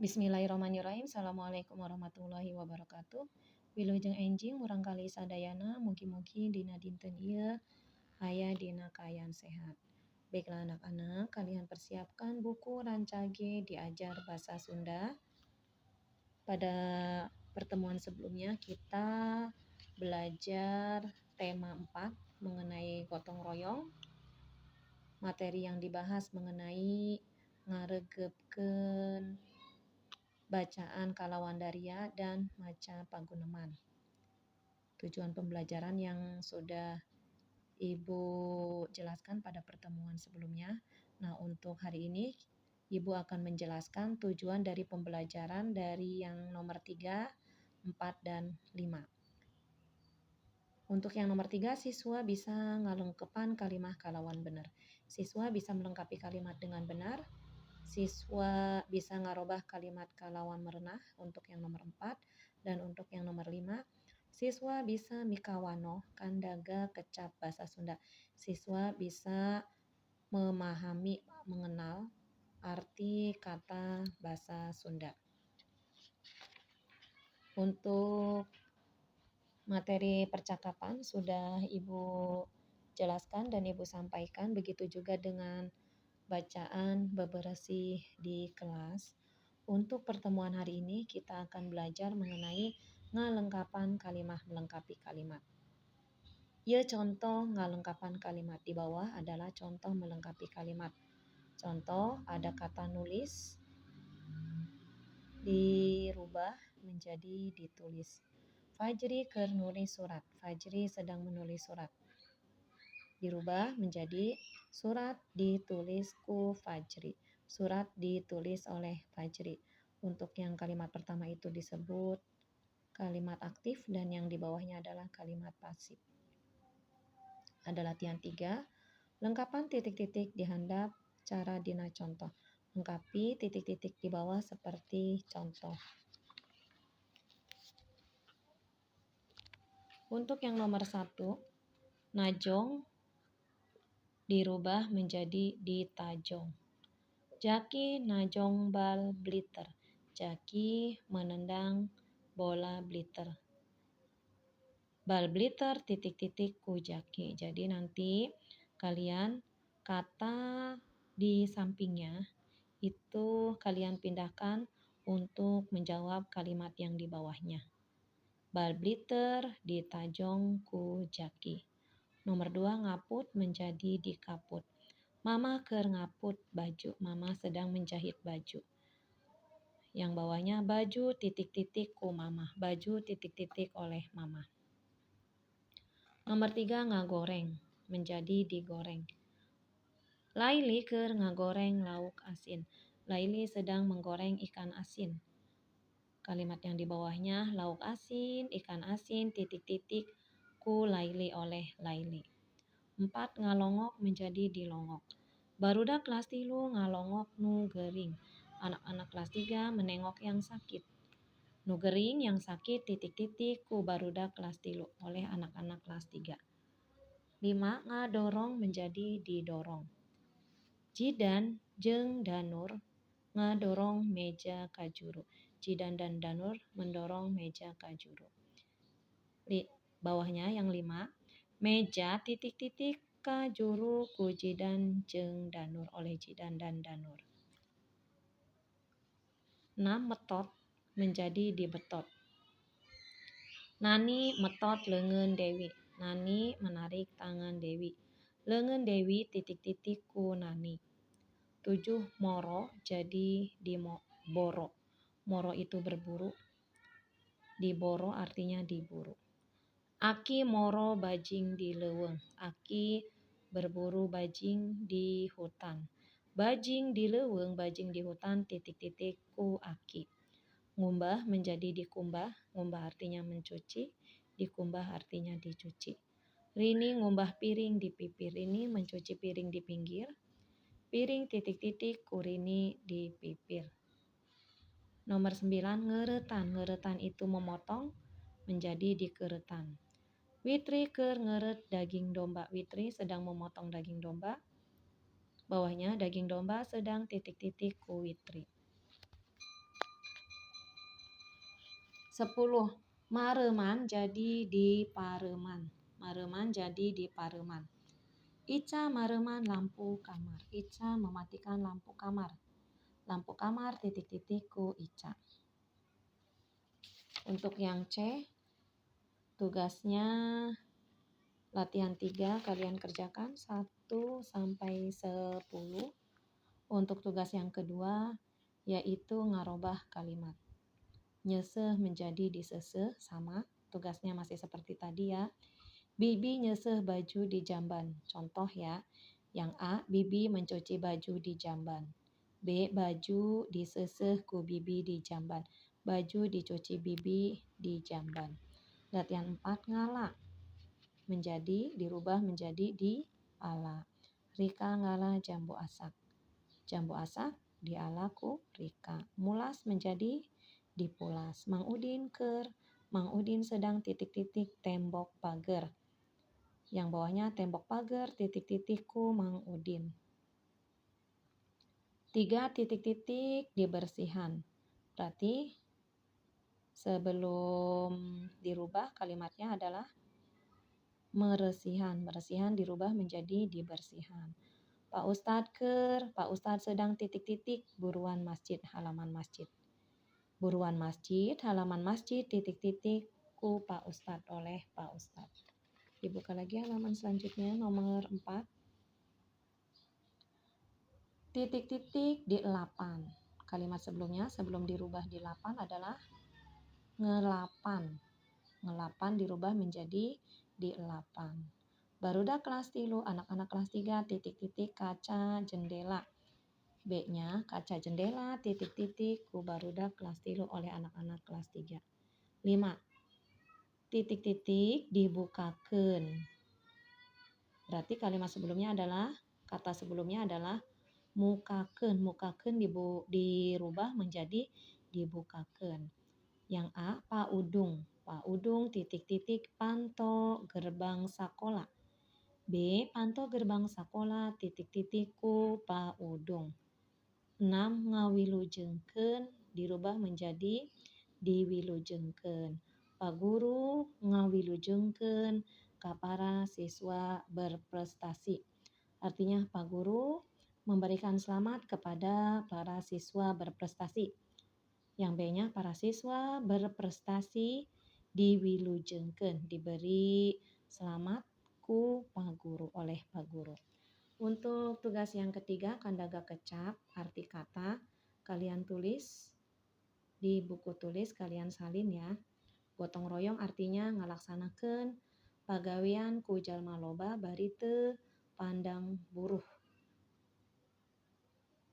Bismillahirrahmanirrahim. Assalamualaikum warahmatullahi wabarakatuh. Wilujeng enjing murangkali sadayana mugi-mugi dina dinten ieu aya dina kaayaan sehat. Baiklah anak-anak, kalian persiapkan buku rancage diajar bahasa Sunda. Pada pertemuan sebelumnya kita belajar tema 4 mengenai gotong royong. Materi yang dibahas mengenai ngaregepkeun bacaan kalawandaria dan maca paguneman. Tujuan pembelajaran yang sudah Ibu jelaskan pada pertemuan sebelumnya. Nah, untuk hari ini Ibu akan menjelaskan tujuan dari pembelajaran dari yang nomor 3, 4, dan 5. Untuk yang nomor 3, siswa bisa ngalengkepan kalimat kalawan benar. Siswa bisa melengkapi kalimat dengan benar. Siswa bisa ngarobah kalimat kalawan merenah untuk yang nomor 4. Dan untuk yang nomor 5, siswa bisa mikawanoh kandaga kecap bahasa Sunda. Siswa bisa memahami, mengenal arti kata bahasa Sunda. Untuk materi percakapan sudah Ibu jelaskan dan Ibu sampaikan, begitu juga dengan bacaan bebersih di kelas. Untuk pertemuan hari ini kita akan belajar mengenai ngalengkapan kalimat, melengkapi kalimat. Ya, contoh ngalengkapan kalimat di bawah adalah contoh melengkapi kalimat. Contoh ada kata nulis dirubah menjadi ditulis. Fajri keur nulis surat. Fajri sedang menulis surat. Dirubah menjadi surat ditulis ku Fajri. Surat ditulis oleh Fajri. Untuk yang kalimat pertama itu disebut kalimat aktif dan yang di bawahnya adalah kalimat pasif. Ada latihan 3. Lengkapan titik-titik dihandap cara dina contoh. Lengkapi titik-titik di bawah seperti contoh. Untuk yang nomor 1, najong dirubah menjadi ditajong. Jaki najong bal bliter. Jaki menendang bola bliter. Bal bliter titik-titik ku Jaki. Jadi nanti kalian kata di sampingnya itu kalian pindahkan untuk menjawab kalimat yang di bawahnya. Bal bliter ditajong ku Jaki. Nomor 2, ngaput menjadi dikaput. Mama keur ngaput baju. Mama sedang menjahit baju. Yang bawahnya baju titik-titik ku mama. Baju titik-titik oleh mama. Nomor 3, ngagoreng menjadi digoreng. Laili keur ngagoreng lauk asin. Laili sedang menggoreng ikan asin. Kalimat yang di bawahnya lauk asin, ikan asin titik-titik ku Laili oleh Laili. 4, ngalongok menjadi dilongok. Barudak kelas 3 ngalongok nu gering. Anak-anak kelas 3 menengok yang sakit. Nu gering yang sakit titik-titik ku barudak kelas 3 oleh anak-anak kelas 3. 5, ngadorong menjadi didorong. Jidan jeung Danur ngadorong meja ka juru. Jidan dan Danur mendorong meja ka juru. Bawahnya yang 5, meja titik-titik ka juru ku Jidan jeung Danur oleh Jidan dan Danur. 6, metot menjadi dibetot. Nani metot leungeun Dewi. Nani menarik tangan Dewi. Leungeun Dewi titik-titik ku Nani. 7, moro jadi diboro. Moro itu berburu. Diboro artinya diburu. Aki moro bajing di leuweung. Aki berburu bajing di hutan. Bajing di leuweung, bajing di hutan titik-titik ku Aki. Ngumbah menjadi dikumbah. Ngumbah artinya mencuci. Dikumbah artinya dicuci. Rini ngumbah piring di pipi. Rini mencuci piring di pinggir. Piring titik-titik ku Rini di pipir. Nomor 9, ngeuretan. Ngeuretan itu memotong menjadi dikeuretan. Witri keur ngeureut daging domba. Witri sedang memotong daging domba. Bawahnya daging domba sedang titik-titik ku Witri. 10. Mareman jadi di pareman. Mareman jadi di pareman. Ica mareman lampu kamar. Ica mematikan lampu kamar. Lampu kamar titik-titik ku Ica. Untuk yang C, tugasnya latihan 3 kalian kerjakan 1 sampai 10. Untuk tugas yang kedua yaitu ngarobah kalimat. Nyeseh menjadi diseseh, sama. Tugasnya masih seperti tadi ya. Bibi nyeseh baju di jamban. Contoh ya. Yang A, Bibi mencuci baju di jamban. B, baju diseseh ku Bibi di jamban. Baju dicuci Bibi di jamban. Latihan 4 ngala. Dirubah menjadi di ala. Rika ngala jambu asak. Jambu asak diala ku Rika. Mulas menjadi dipulas. Mang Udin ker. Mang Udin sedang titik-titik tembok pagar. Yang bawahnya tembok pagar titik-titik ku Mang Udin. 3 titik-titik dibersihan. Berarti sebelum dirubah kalimatnya adalah meresihan. Meresihan dirubah menjadi dibersihan. Pak Ustadz ker. Pak Ustadz sedang titik-titik buruan masjid, halaman masjid. Buruan masjid, halaman masjid, titik-titik ku Pak Ustadz, oleh Pak Ustadz. Dibuka lagi halaman selanjutnya, nomor 4. Titik-titik di 8. Kalimat sebelumnya, sebelum dirubah di 8 adalah ngelapan. Ngelapan dirubah menjadi di 8. Barudak kelas 3, anak-anak kelas 3, titik-titik kaca jendela. B-nya kaca jendela, titik-titik ku barudak kelas 3 oleh anak-anak kelas 3. 5. Titik-titik dibukakeun. Berarti kalimat sebelumnya adalah, kata sebelumnya adalah mukakeun. Mukakeun dirubah menjadi dibukakeun. Yang A, Pak Udung. Pak Udung titik-titik panto gerbang sekolah. B, panto gerbang sekolah titik-titik ku Pak Udung. 6. Ngawilujengkeun dirubah menjadi diwilujengkeun. Pak Guru ngawilujengkeun ka para siswa berprestasi. Artinya Pak Guru memberikan selamat kepada para siswa berprestasi. Yang B-nya para siswa berprestasi diwilujengkeun, diberi selamat ku Pak Guru, oleh Pak Guru. Untuk tugas yang ketiga, kandaga kecap, arti kata, kalian tulis di buku tulis, kalian salin ya. Gotong royong artinya ngalaksanakeun pagawean ku jalma loba bari teu pandang buruh.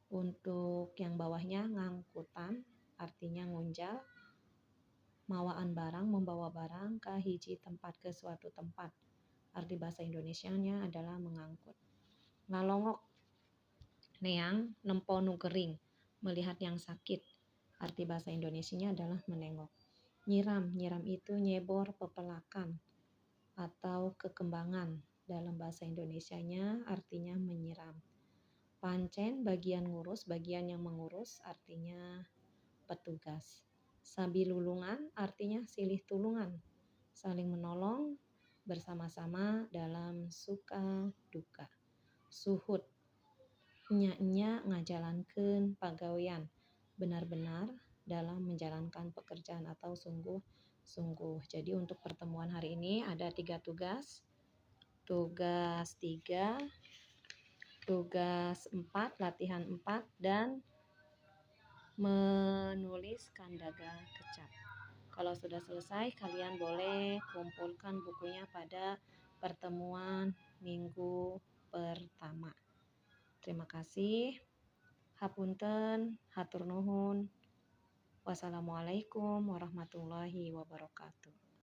Untuk yang bawahnya ngangkutan, artinya ngunjal, mawaan barang, membawa barang ke hiji tempat ke suatu tempat. Arti bahasa Indonesianya adalah mengangkut. Ngalongok, neang nempo nu gering, melihat yang sakit. Arti bahasa Indonesianya adalah menengok. Nyiram, nyiram itu nyebor pepelakan atau kekembangan. Dalam bahasa Indonesianya artinya menyiram. Pancen, bagian ngurus, bagian yang mengurus, artinya petugas. Sabilulungan artinya silih tulungan, saling menolong bersama-sama dalam suka duka. Suhud, nya ngajalankeun pagawean, benar-benar dalam menjalankan pekerjaan atau sungguh-sungguh. Jadi untuk pertemuan hari ini ada 3 tugas. Tugas 3, tugas 4, latihan 4, dan menulis kandaga kecap. Kalau sudah selesai, kalian boleh kumpulkan bukunya pada pertemuan minggu pertama. Terima kasih. Hapunten, hatur nuhun. Wassalamualaikum warahmatullahi wabarakatuh.